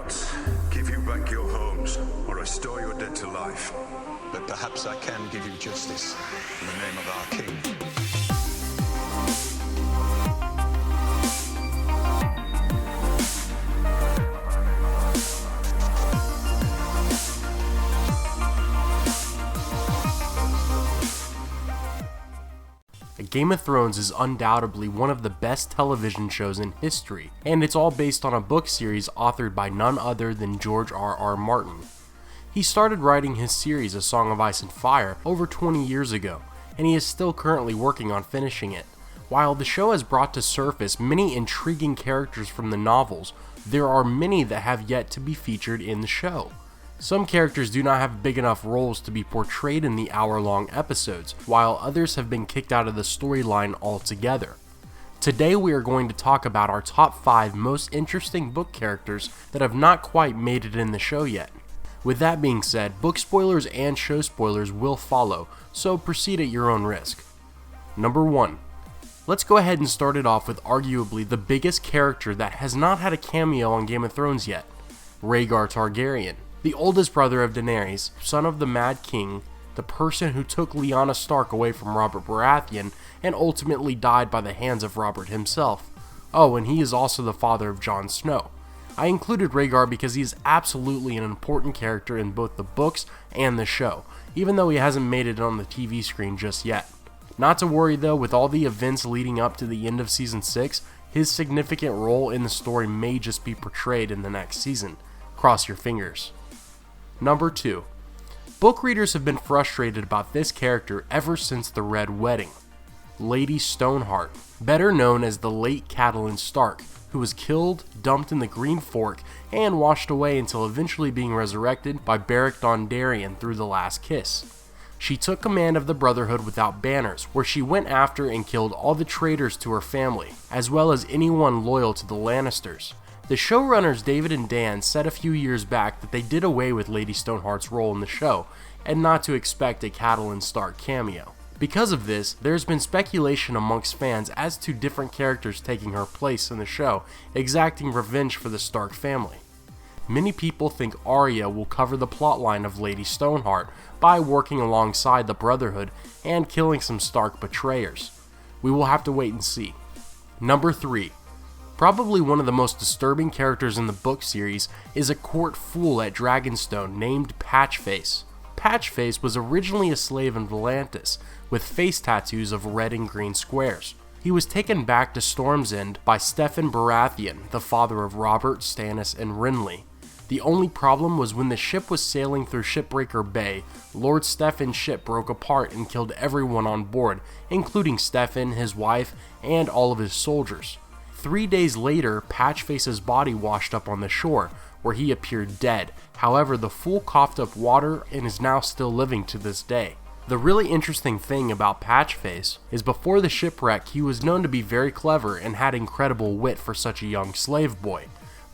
cannot give you back your homes or restore your dead to life. But perhaps I can give you justice in the name of our king. Game of Thrones is undoubtedly one of the best television shows in history, and it's all based on a book series authored by none other than George R.R. Martin. He started writing his series A Song of Ice and Fire over 20 years ago, and he is still currently working on finishing it. While the show has brought to surface many intriguing characters from the novels, there are many that have yet to be featured in the show. Some characters do not have big enough roles to be portrayed in the hour-long episodes, while others have been kicked out of the storyline altogether. Today we are going to talk about our top 5 most interesting book characters that have not quite made it in the show yet. With that being said, book spoilers and show spoilers will follow, so proceed at your own risk. Number 1. Let's go ahead and start it off with arguably the biggest character that has not had a cameo on Game of Thrones yet, Rhaegar Targaryen. The oldest brother of Daenerys, son of the Mad King, the person who took Lyanna Stark away from Robert Baratheon and ultimately died by the hands of Robert himself. Oh, and he is also the father of Jon Snow. I included Rhaegar because he is absolutely an important character in both the books and the show, even though he hasn't made it on the TV screen just yet. Not to worry though, with all the events leading up to the end of Season 6, his significant role in the story may just be portrayed in the next season. Cross your fingers. Number 2. Book readers have been frustrated about this character ever since the Red Wedding. Lady Stoneheart, better known as the late Catelyn Stark, who was killed, dumped in the Green Fork, and washed away until eventually being resurrected by Beric Dondarrion through the Last Kiss. She took command of the Brotherhood without banners, where she went after and killed all the traitors to her family, as well as anyone loyal to the Lannisters. The showrunners David and Dan said a few years back that they did away with Lady Stoneheart's role in the show, and not to expect a Catelyn Stark cameo. Because of this, there's been speculation amongst fans as to different characters taking her place in the show, exacting revenge for the Stark family. Many people think Arya will cover the plotline of Lady Stoneheart by working alongside the Brotherhood and killing some Stark betrayers. We will have to wait and see. Number 3. Probably one of the most disturbing characters in the book series is a court fool at Dragonstone named Patchface. Patchface was originally a slave in Volantis, with face tattoos of red and green squares. He was taken back to Storm's End by Steffon Baratheon, the father of Robert, Stannis, and Renly. The only problem was when the ship was sailing through Shipbreaker Bay, Lord Steffon's ship broke apart and killed everyone on board, including Steffon, his wife, and all of his soldiers. 3 days later, Patchface's body washed up on the shore, where he appeared dead. However, the fool coughed up water and is now still living to this day. The really interesting thing about Patchface is before the shipwreck, he was known to be very clever and had incredible wit for such a young slave boy.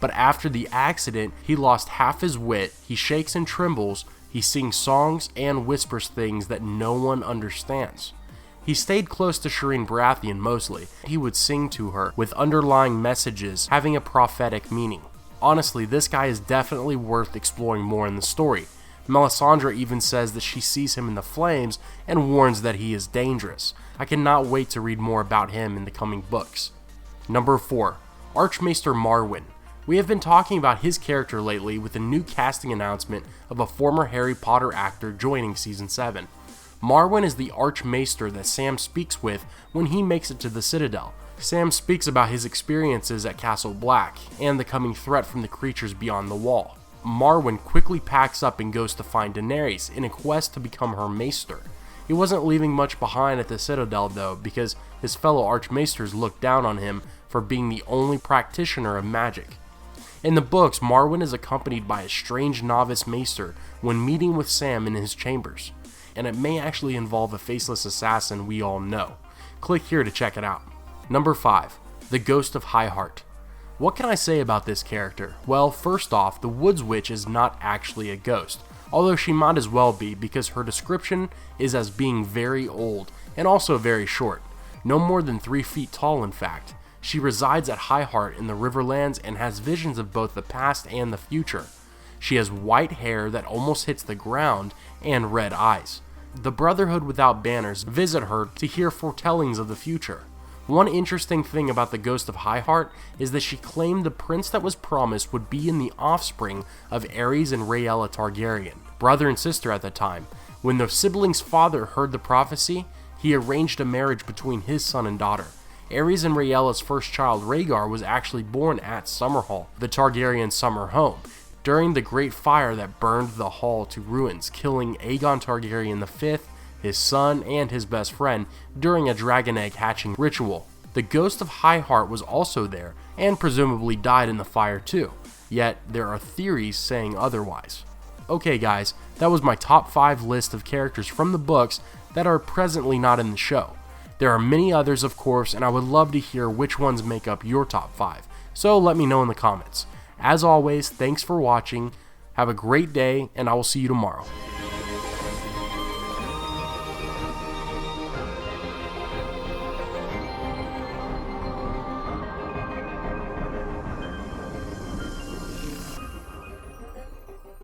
But after the accident, he lost half his wit, he shakes and trembles, he sings songs and whispers things that no one understands. He stayed close to Shireen Baratheon mostly. He would sing to her with underlying messages having a prophetic meaning. Honestly, this guy is definitely worth exploring more in the story. Melisandre even says that she sees him in the flames and warns that he is dangerous. I cannot wait to read more about him in the coming books. Number 4. Archmaester Marwan. We have been talking about his character lately with a new casting announcement of a former Harry Potter actor joining Season 7. Marwan is the Archmaester that Sam speaks with when he makes it to the Citadel. Sam speaks about his experiences at Castle Black and the coming threat from the creatures beyond the wall. Marwan quickly packs up and goes to find Daenerys in a quest to become her maester. He wasn't leaving much behind at the Citadel though, because his fellow Archmaesters looked down on him for being the only practitioner of magic. In the books, Marwan is accompanied by a strange novice maester when meeting with Sam in his chambers, and it may actually involve a faceless assassin we all know. Click here to check it out. Number 5. The Ghost of Highheart. What can I say about this character? Well, first off, the Woods Witch is not actually a ghost, although she might as well be because her description is as being very old and also very short, no more than 3 feet tall in fact. She resides at Highheart in the Riverlands and has visions of both the past and the future. She has white hair that almost hits the ground and red eyes. The Brotherhood Without Banners visit her to hear foretellings of the future. One interesting thing about the Ghost of Highheart is that she claimed the prince that was promised would be in the offspring of Aerys and Rhaegar Targaryen, brother and sister at the time. When the siblings' father heard the prophecy, he arranged a marriage between his son and daughter. Aerys and Rhaegar's first child, Rhaegar, was actually born at Summerhall, the Targaryen summer home, during the Great Fire that burned the hall to ruins, killing Aegon Targaryen V, his son, and his best friend during a dragon egg hatching ritual. The Ghost of Highheart was also there, and presumably died in the fire too, yet there are theories saying otherwise. Okay guys, that was my top 5 list of characters from the books that are presently not in the show. There are many others of course, and I would love to hear which ones make up your top 5, so let me know in the comments. As always, thanks for watching, have a great day, and I will see you tomorrow.